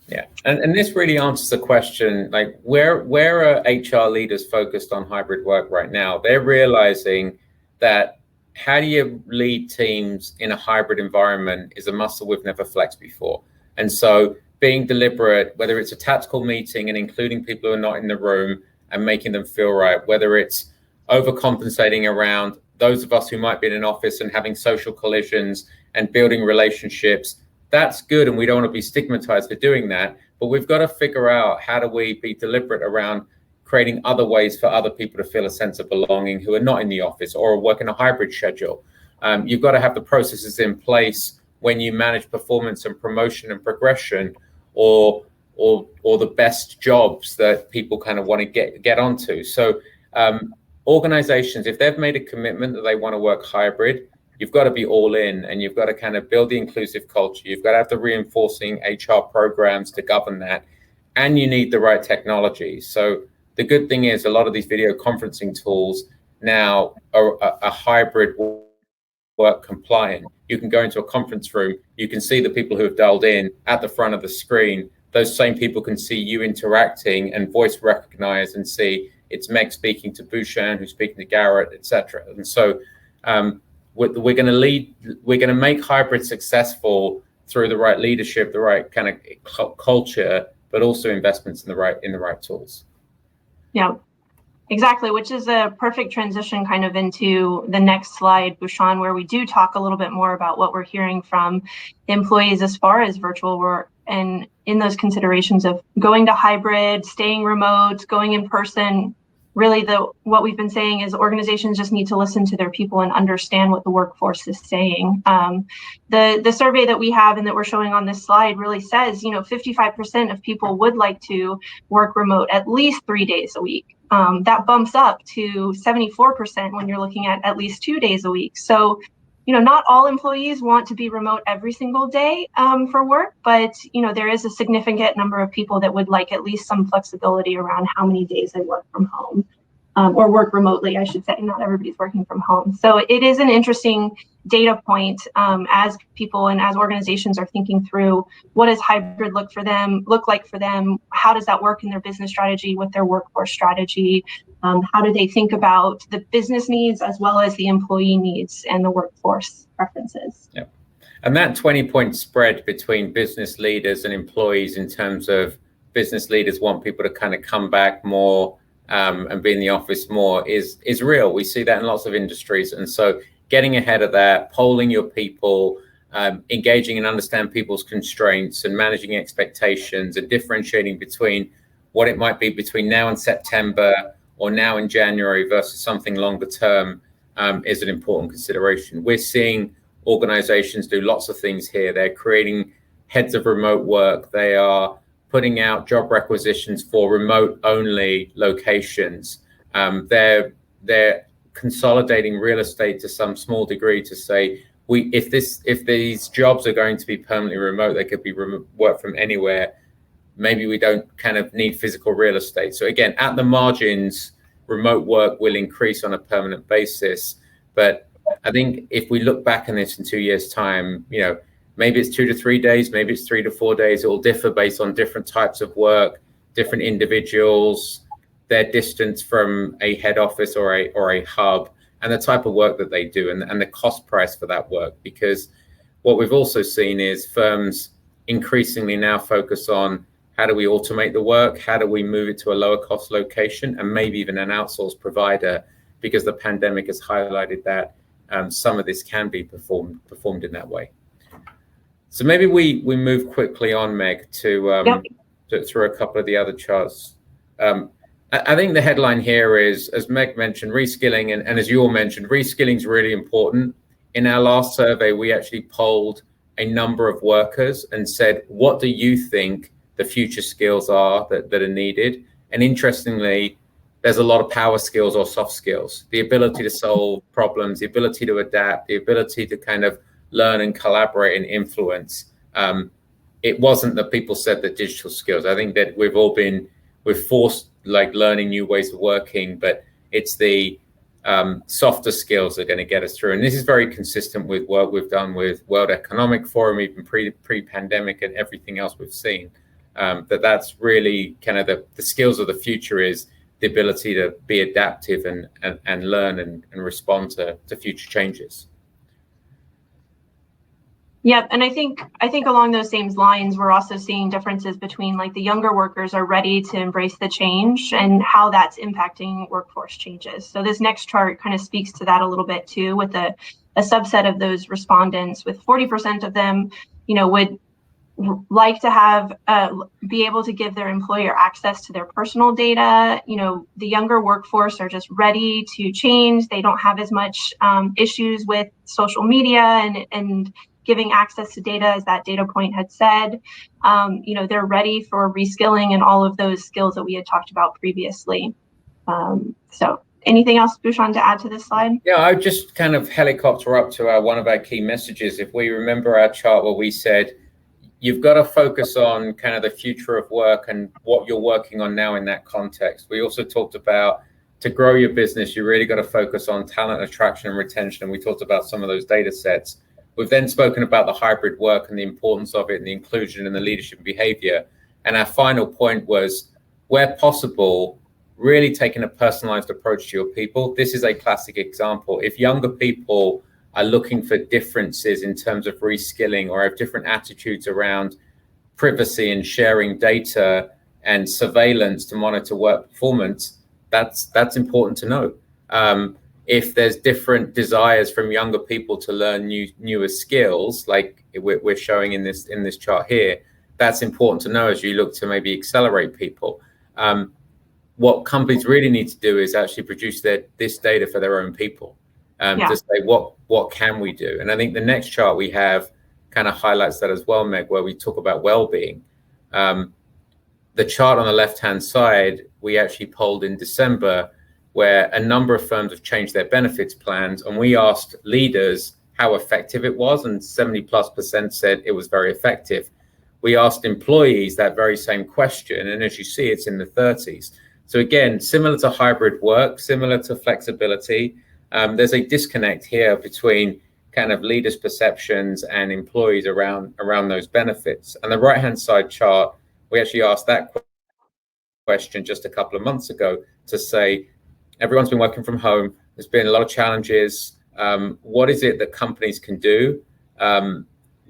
Yeah, and this really answers the question, like where are HR leaders focused on hybrid work right now? They're realizing that how do you lead teams in a hybrid environment is a muscle we've never flexed before. And so being deliberate, whether it's a tactical meeting and including people who are not in the room and making them feel right, whether it's overcompensating around those of us who might be in an office and having social collisions and building relationships, that's good, and we don't want to be stigmatized for doing that. But we've got to figure out how do we be deliberate around creating other ways for other people to feel a sense of belonging who are not in the office or work in a hybrid schedule. You've got to have the processes in place when you manage performance and promotion and progression, or the best jobs that people kind of want to get onto. So organizations, if they've made a commitment that they want to work hybrid, you've got to be all in, and you've got to kind of build the inclusive culture. You've got to have the reinforcing HR programs to govern that, and you need the right technology. So the good thing is a lot of these video conferencing tools now are hybrid work compliant. You can go into a conference room, you can see the people who have dialed in at the front of the screen. Those same people can see you interacting and voice recognize and see it's Meg speaking to Bhushan, who's speaking to Garrett, etc. And so we're going to make hybrid successful through the right leadership, the right kind of culture, but also investments in the right tools. Yeah, exactly, which is a perfect transition kind of into the next slide, Bhushan, where we do talk a little bit more about what we're hearing from employees as far as virtual work and in those considerations of going to hybrid, staying remote, going in person. Really, what we've been saying is organizations just need to listen to their people and understand what the workforce is saying. The survey that we have and that we're showing on this slide really says, 55% of people would like to work remote at least 3 days a week. That bumps up to 74% when you're looking at least 2 days a week. So, not all employees want to be remote every single day for work, but, there is a significant number of people that would like at least some flexibility around how many days they work from home. Or work remotely, I should say. Not everybody's working from home. So it is an interesting data point as people and as organizations are thinking through what does hybrid look like for them? How does that work in their business strategy with their workforce strategy? How do they think about the business needs as well as the employee needs and the workforce preferences? Yeah. And that 20-point spread between business leaders and employees in terms of business leaders want people to kind of come back more and be in the office more is real. We see that in lots of industries. And so getting ahead of that, polling your people, engaging and understand people's constraints and managing expectations and differentiating between what it might be between now and September or now in January versus something longer term is an important consideration. We're seeing organizations do lots of things here. They're creating heads of remote work. They are putting out job requisitions for remote only locations. They're consolidating real estate to some small degree to say, if these jobs are going to be permanently remote, they could be work from anywhere. Maybe we don't kind of need physical real estate. So again, at the margins, remote work will increase on a permanent basis. But I think if we look back on this in 2 years' time, maybe it's 2 to 3 days, maybe it's 3 to 4 days. It will differ based on different types of work, different individuals, their distance from a head office or a hub, and the type of work that they do and the cost price for that work. Because what we've also seen is firms increasingly now focus on how do we automate the work? How do we move it to a lower cost location and maybe even an outsourced provider? Because the pandemic has highlighted that some of this can be performed in that way. So maybe we move quickly on, Meg, to through a couple of the other charts. I think the headline here is, as Meg mentioned, reskilling, and as you all mentioned, reskilling is really important. In our last survey, we actually polled a number of workers and said, what do you think the future skills are that are needed? And interestingly, there's a lot of power skills or soft skills, the ability to solve problems, the ability to adapt, the ability to kind of learn and collaborate and influence. It wasn't that people said that digital skills. I think that we're forced learning new ways of working, but it's the softer skills that are going to get us through. And this is very consistent with work we've done with World Economic Forum, even pre-pandemic and everything else we've seen. That's really kind of the skills of the future is the ability to be adaptive and learn and respond to future changes. Yep, and I think along those same lines, we're also seeing differences between the younger workers are ready to embrace the change and how that's impacting workforce changes. So this next chart kind of speaks to that a little bit too, with a subset of those respondents, with 40% of them, would like to have be able to give their employer access to their personal data. The younger workforce are just ready to change. They don't have as much issues with social media and giving access to data, as that data point had said. They're ready for reskilling and all of those skills that we had talked about previously. So anything else, Bhushan, to add to this slide? Yeah, I would just kind of helicopter up to one of our key messages. If we remember our chart where we said, you've got to focus on kind of the future of work and what you're working on now in that context. We also talked about to grow your business, you really got to focus on talent attraction and retention. And we talked about some of those data sets. We've then spoken about the hybrid work and the importance of it and the inclusion and the leadership behavior. And our final point was, where possible, really taking a personalized approach to your people. This is a classic example. If younger people are looking for differences in terms of reskilling or have different attitudes around privacy and sharing data and surveillance to monitor work performance, that's important to know. If there's different desires from younger people to learn newer skills, like we're showing in this chart here, that's important to know as you look to maybe accelerate people. What companies really need to do is actually produce this data for their own people, to say what can we do. And I think the next chart we have kind of highlights that as well, Meg, where we talk about well-being. The chart on the left-hand side, we actually polled in December, where a number of firms have changed their benefits plans, and we asked leaders how effective it was, and 70+% said it was very effective. We asked employees that very same question, and as you see, it's in the 30s. So again, similar to hybrid work, similar to flexibility, there's a disconnect here between kind of leaders' perceptions and employees around those benefits. And the right-hand side chart, we actually asked that question just a couple of months ago to say, everyone's been working from home. There's been a lot of challenges. What is it that companies can do?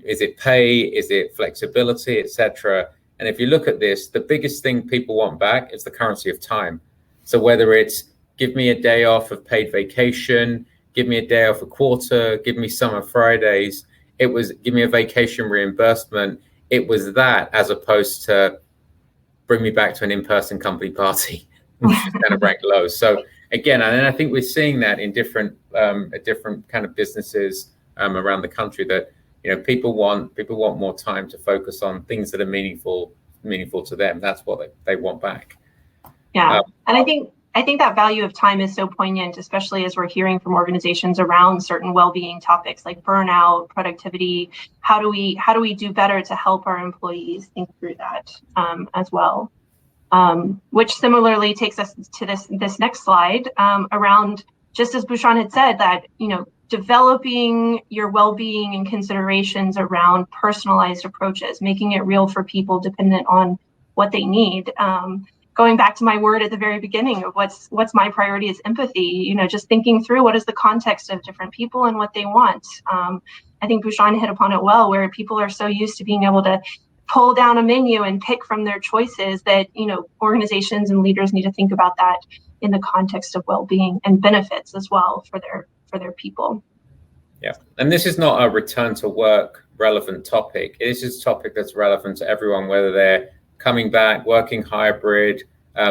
Is it pay? Is it flexibility, etc.? And if you look at this, the biggest thing people want back is the currency of time. So whether it's give me a day off of paid vacation, give me a day off a quarter, give me summer Fridays, it was give me a vacation reimbursement. It was that, as opposed to bring me back to an in-person company party, which is kind of ranked low. So again, and I think we're seeing that in different kind of businesses around the country, that people want more time to focus on things that are meaningful to them. That's what they want back. Yeah, and I think that value of time is so poignant, especially as we're hearing from organizations around certain well-being topics like burnout, productivity. How do we do better to help our employees think through that as well? Which similarly takes us to this next slide around, just as Bhushan had said, that developing your well-being and considerations around personalized approaches, making it real for people dependent on what they need. Going back to my word at the very beginning of what's my priority is empathy, just thinking through what is the context of different people and what they want. I think Bhushan hit upon it well, where people are so used to being able to pull down a menu and pick from their choices that, organizations and leaders need to think about that in the context of well-being and benefits as well for their people. Yeah, and this is not a return to work relevant topic. It is a topic that's relevant to everyone, whether they're coming back, working hybrid,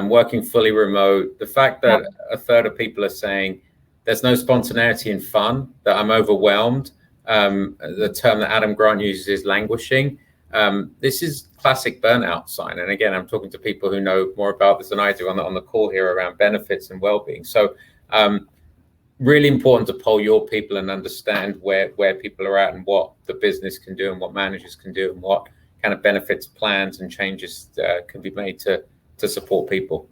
working fully remote. The fact that a third of people are saying there's no spontaneity and fun, that I'm overwhelmed. The term that Adam Grant uses is languishing. This is classic burnout sign. And again, I'm talking to people who know more about this than I do on the call here around benefits and well-being. So really important to poll your people and understand where people are at and what the business can do and what managers can do and what kind of benefits, plans and changes can be made to support people.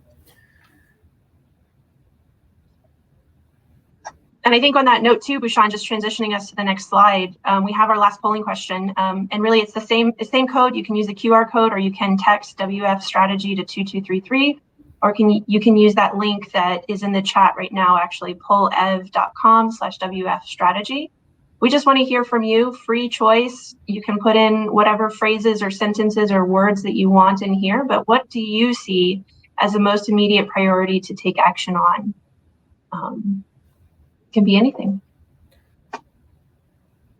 And I think on that note too, Bhushan, just transitioning us to the next slide, we have our last polling question. And really it's the same code. You can use the QR code, or you can text WF strategy to 2233, or you can use that link that is in the chat right now, actually, pollev.com/WF strategy. We just want to hear from you, free choice. You can put in whatever phrases or sentences or words that you want in here, but what do you see as the most immediate priority to take action on? Can be anything.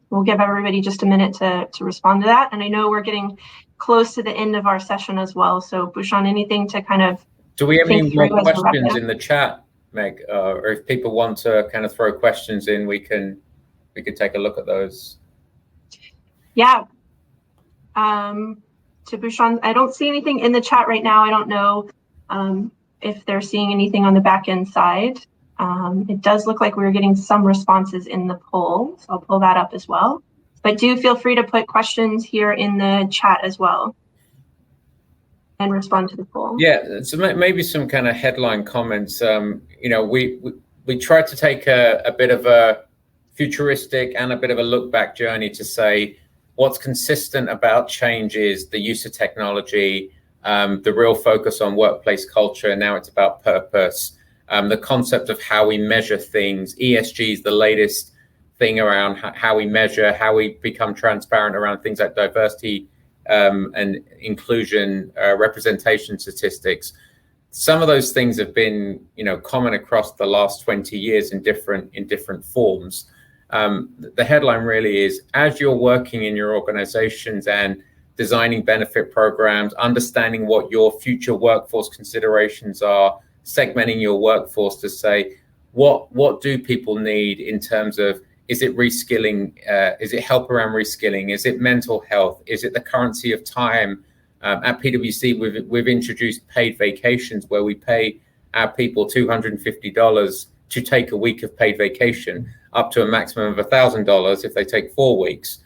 We'll give everybody just a minute to respond to that. And I know we're getting close to the end of our session as well. So Bhushan, anything to kind of— Do we have any more questions in the chat, Meg? Or if people want to kind of throw questions in, we could take a look at those. Yeah. To Bhushan, I don't see anything in the chat right now. I don't know if they're seeing anything on the back end side. It does look like we're getting some responses in the poll, so I'll pull that up as well. But do feel free to put questions here in the chat as well and respond to the poll. Yeah, so maybe some kind of headline comments. We tried to take a bit of a futuristic and a bit of a look back journey to say what's consistent about change is the use of technology, the real focus on workplace culture. Now it's about purpose. The concept of how we measure things. ESG is the latest thing around how we measure, how we become transparent around things like diversity, and inclusion representation statistics. Some of those things have been, common across the last 20 years in different forms. The headline really is, as you're working in your organizations and designing benefit programs, understanding what your future workforce considerations are, segmenting your workforce to say, what do people need in terms of, is it reskilling? Is it help around reskilling? Is it mental health? Is it the currency of time? At PwC, we've introduced paid vacations where we pay our people $250 to take a week of paid vacation, up to a maximum of $1,000 if they take 4 weeks.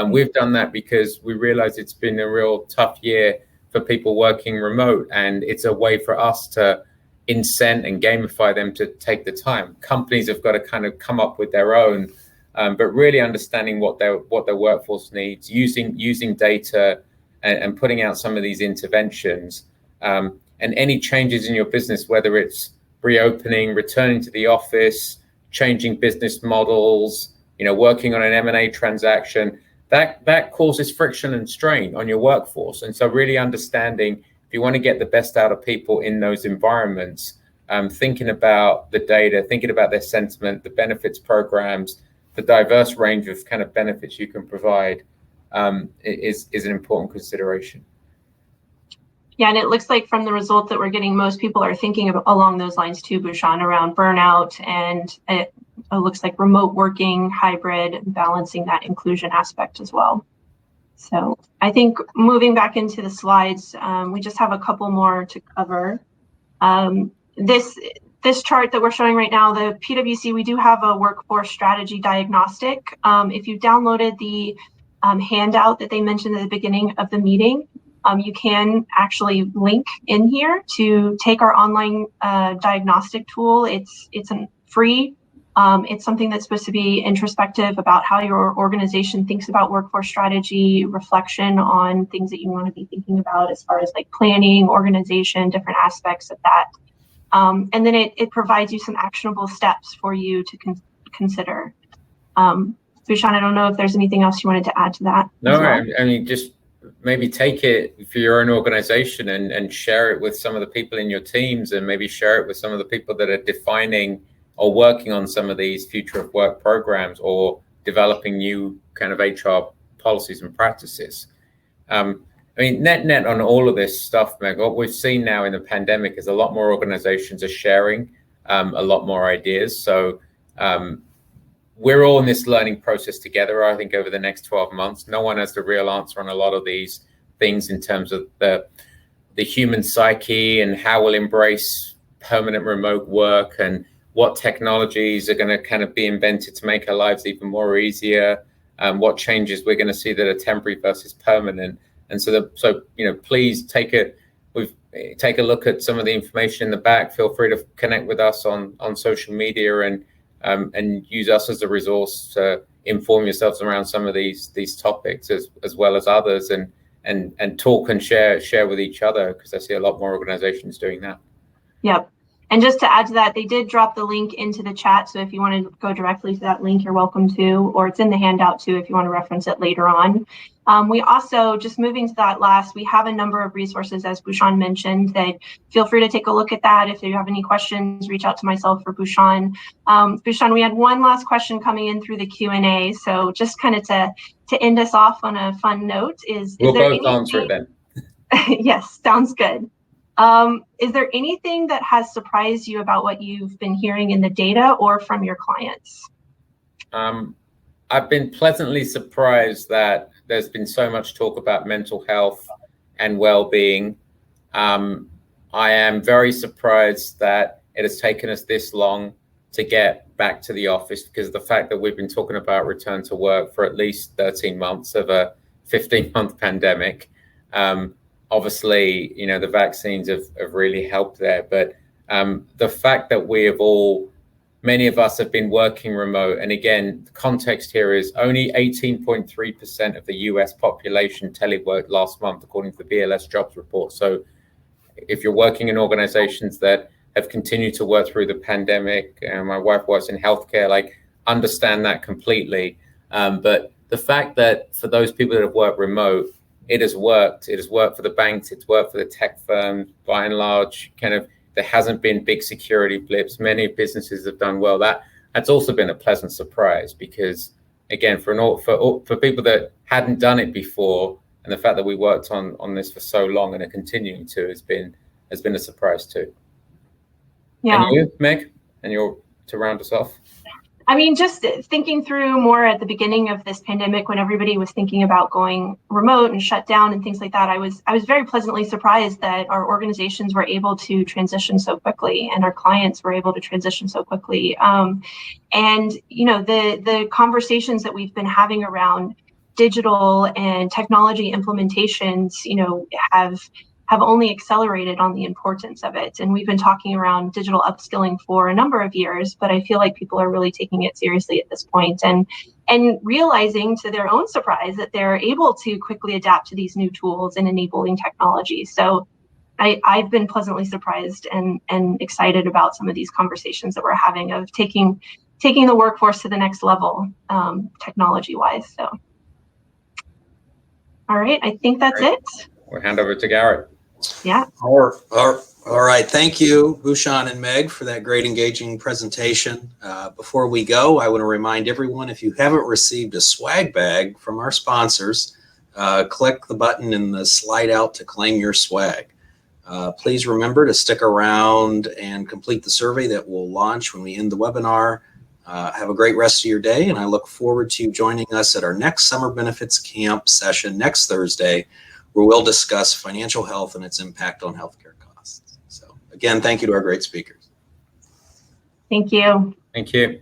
We've done that because we realize it's been a real tough year for people working remote, and it's a way for us to incent and gamify them to take the time. Companies have got to kind of come up with their own, but really understanding what their workforce needs, using data and putting out some of these interventions, and any changes in your business, whether it's reopening, returning to the office, changing business models, working on an M&A transaction, that causes friction and strain on your workforce. And so really understanding, if you want to get the best out of people in those environments, thinking about the data, thinking about their sentiment, the benefits programs, the diverse range of kind of benefits you can provide, is an important consideration. Yeah, and it looks like from the results that we're getting, most people are thinking along those lines too, Bhushan, around burnout, and it looks like remote working, hybrid, balancing that inclusion aspect as well. So I think moving back into the slides, we just have a couple more to cover. This chart that we're showing right now, the PwC, we do have a workforce strategy diagnostic. If you downloaded the handout that they mentioned at the beginning of the meeting, you can actually link in here to take our online diagnostic tool. It's free. It's something that's supposed to be introspective about how your organization thinks about workforce strategy, reflection on things that you want to be thinking about as far as like planning, organization, different aspects of that. And then it provides you some actionable steps for you to consider. Bhushan, I don't know if there's anything else you wanted to add to that. No, well. I mean, just maybe take it for your own organization and share it with some of the people in your teams, and maybe share it with some of the people that are defining or working on some of these future of work programs or developing new kind of HR policies and practices. I mean, net on all of this stuff, Meg, what we've seen now in the pandemic is a lot more organizations are sharing a lot more ideas. So we're all in this learning process together, I think, over the next 12 months. No one has the real answer on a lot of these things in terms of the human psyche and how we'll embrace permanent remote work and what technologies are going to kind of be invented to make our lives even more easier, what changes we're going to see that are temporary versus permanent. And so please take a look at some of the information in the back. Feel free to connect with us on social media and use us as a resource to inform yourselves around some of these topics as well as others, and talk and share with each other, because I see a lot more organizations doing that. Yep. And just to add to that, they did drop the link into the chat. So if you want to go directly to that link, you're welcome to, or it's in the handout too, if you want to reference it later on. We also, just moving to that last, we have a number of resources, as Bhushan mentioned, that feel free to take a look at that. If you have any questions, reach out to myself or Bhushan. Bhushan, we had one last question coming in through the Q&A. So just kind of to end us off on a fun note, we'll both answer it then. Yes, sounds good. Is there anything that has surprised you about what you've been hearing in the data or from your clients? I've been pleasantly surprised that there's been so much talk about mental health and well-being. I am very surprised that it has taken us this long to get back to the office, because of the fact that we've been talking about return to work for at least 13 months of a 15-month pandemic. Obviously, the vaccines have really helped there, but the fact that many of us have been working remote, and again, the context here is only 18.3% of the US population teleworked last month, according to the BLS jobs report. So if you're working in organizations that have continued to work through the pandemic, and my wife works in healthcare, understand that completely. But the fact that for those people that have worked remote, it has worked. It has worked for the banks. It's worked for the tech firms. By and large, kind of, there hasn't been big security blips. Many businesses have done well. That's also been a pleasant surprise because, again, for people that hadn't done it before, and the fact that we worked on this for so long and are continuing to has been a surprise too. Yeah. And you, Meg, to round us off. I mean, just thinking through more at the beginning of this pandemic, when everybody was thinking about going remote and shut down and things like that, I was very pleasantly surprised that our organizations were able to transition so quickly and our clients were able to transition so quickly. And you know, the conversations that we've been having around digital and technology implementations, you know, have only accelerated on the importance of it. And we've been talking around digital upskilling for a number of years, but I feel like people are really taking it seriously at this point and realizing to their own surprise that they're able to quickly adapt to these new tools and enabling technology. So I've been pleasantly surprised and excited about some of these conversations that we're having of taking the workforce to the next level, technology-wise. So, all right, I think that's it. We'll hand over to Garrett. Yeah. All right. Thank you, Bhushan and Meg, for that great engaging presentation. Before we go, I want to remind everyone, if you haven't received a swag bag from our sponsors, click the button in the slide out to claim your swag. Please remember to stick around and complete the survey that will launch when we end the webinar. Have a great rest of your day, and I look forward to you joining us at our next Summer Benefits Camp session next Thursday, where we'll discuss financial health and its impact on healthcare costs. So again, thank you to our great speakers. Thank you. Thank you.